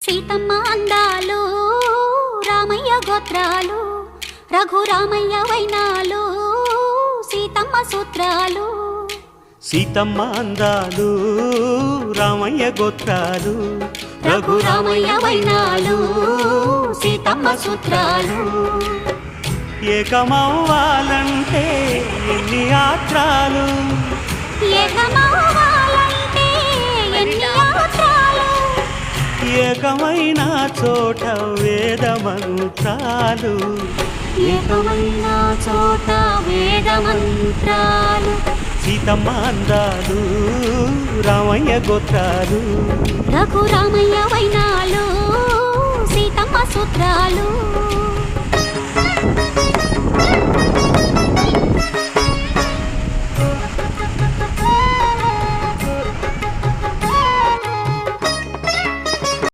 సీతమ్మ అందాలు రామయ్య గోత్రాలు రఘురామయ్య వైనాలు సీతమ్మ సూత్రాలు. సీతమ్మ అందాలు రామయ్య గోత్రాలు రఘురామయ్య వైనాలు సీతమ్మ సూత్రాలు. ఏకమవ్వాలంటే ఎన్ని యాత్రాలు, ఏకమవ్వాలంటే ఎన్ని యాత్రాలు, ఏకమైన చోట వేద మంత్రాలు, ఏకమైన చోట వేద మంత్రాలు. సీతమ్మ అందాలు రామయ్య గోత్రాలు రఘురామయ్య వైనాలు